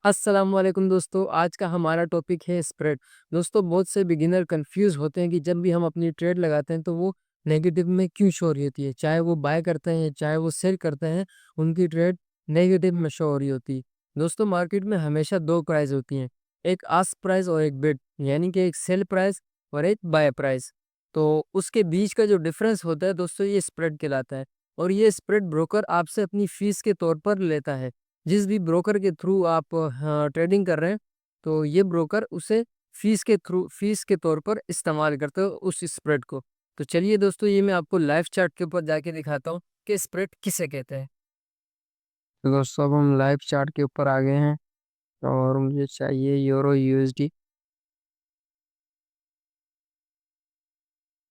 अस्सलाम वालेकुम दोस्तों, आज का हमारा टॉपिक है स्प्रेड। दोस्तों बहुत से बिगिनर कंफ्यूज होते हैं कि जब भी हम अपनी ट्रेड लगाते हैं तो वो नेगेटिव में क्यों शो हो रही होती है। चाहे वो बाय करते हैं चाहे वो सेल करते हैं, उनकी ट्रेड नेगेटिव में शो हो रही होती है। दोस्तों मार्केट में हमेशा दो प्राइस होती हैं, एक आस्क प्राइस और एक बिड, यानी कि एक सेल प्राइस और एक बाय प्राइस। तो उसके बीच का जो डिफरेंस होता है दोस्तों, ये स्प्रेड कहलाता है। और ये स्प्रेड ब्रोकर आपसे अपनी फीस के तौर पर लेता है। जिस भी ब्रोकर के थ्रू आप ट्रेडिंग कर रहे हैं, तो ये ब्रोकर उसे फीस के तौर पर इस्तेमाल करते हो उस स्प्रेड को। तो चलिए दोस्तों, ये मैं आपको लाइव चार्ट के ऊपर जाके दिखाता हूँ कि स्प्रेड किसे कहते हैं। तो दोस्तों अब हम लाइव चार्ट के ऊपर आ गए हैं और मुझे चाहिए यूरो यूएसडी।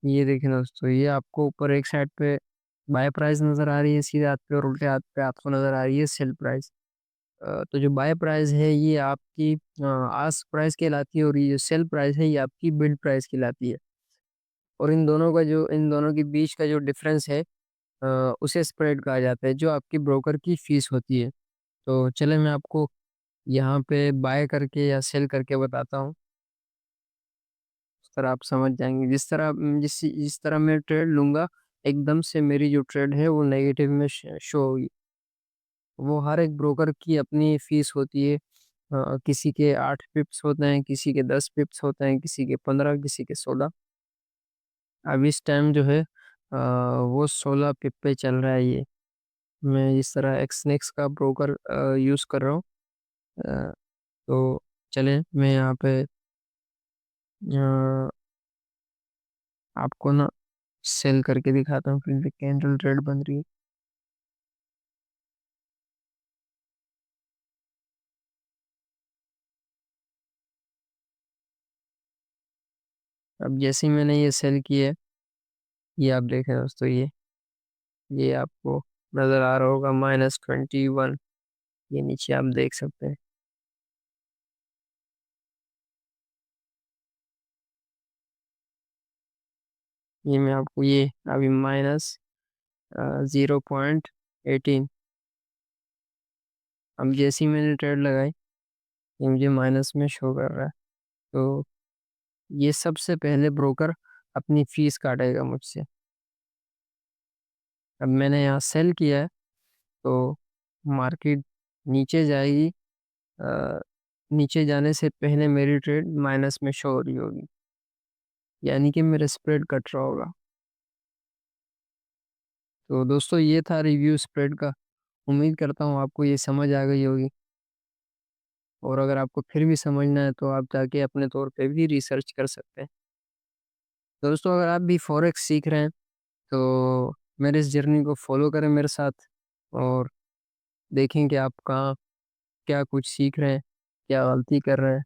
ये देखिए दोस्तों, ये आपको ऊपर एक साइड पे बाय प्राइस नजर आ रही है सीधे हाथ पे, और उल्टे हाथ पे आपको नजर आ रही है सेल प्राइस। तो जो बाय प्राइस है ये आपकी आस्क प्राइस कहलाती है, और ये जो सेल प्राइस है ये आपकी बिड प्राइस कहलाती है। और इन दोनों के बीच का जो डिफरेंस है, उसे स्प्रेड कहा जाता है, जो आपकी ब्रोकर की फीस होती है। तो चले मैं आपको यहाँ पे बाय करके या सेल करके बताता हूँ, उस तरह आप समझ जाएंगे। जिस तरह मैं ट्रेड लूंगा, एकदम से मेरी जो ट्रेड है वो नेगेटिव में शो होगी। वो हर एक ब्रोकर की अपनी फीस होती है। किसी के 8 पिप्स होते हैं, किसी के 10 पिप्स होते हैं, किसी के 15, किसी के 16। अब इस टाइम जो है वो 16 पिप पे चल रहा है ये। मैं इस तरह एक्सनेक्स का ब्रोकर यूज़ कर रहा हूँ। अ, तो चलें मैं यहाँ पे आपको ना सेल करके दिखाता हूँ, क्योंकि कैंडल रेड बन रही है। अब जैसे ही मैंने ये सेल किया है, ये आप देखें दोस्तों, ये आपको नज़र आ रहा होगा -21। ये नीचे आप देख सकते हैं। ये मैं आपको ये अभी -0.18। अब जैसे ही मैंने ट्रेड लगाई, ये मुझे माइनस में शो कर रहा है। तो ये सबसे पहले ब्रोकर अपनी फीस काटेगा मुझसे। अब मैंने यहाँ सेल किया है, तो मार्केट नीचे जाएगी। अ, नीचे जाने से पहले मेरी ट्रेड माइनस में शो हो रही होगी, यानी कि मेरा स्प्रेड कट रहा होगा। तो दोस्तों ये था रिव्यू स्प्रेड का। उम्मीद करता हूँ आपको ये समझ आ गई होगी। और अगर आपको फिर भी समझना है तो आप जाके अपने तौर पे भी रिसर्च कर सकते हैं। तो दोस्तों अगर आप भी फॉरेक्स सीख रहे हैं, तो मेरे इस जर्नी को फॉलो करें मेरे साथ, और देखें कि आप कहाँ क्या कुछ सीख रहे हैं, क्या गलती कर रहे हैं।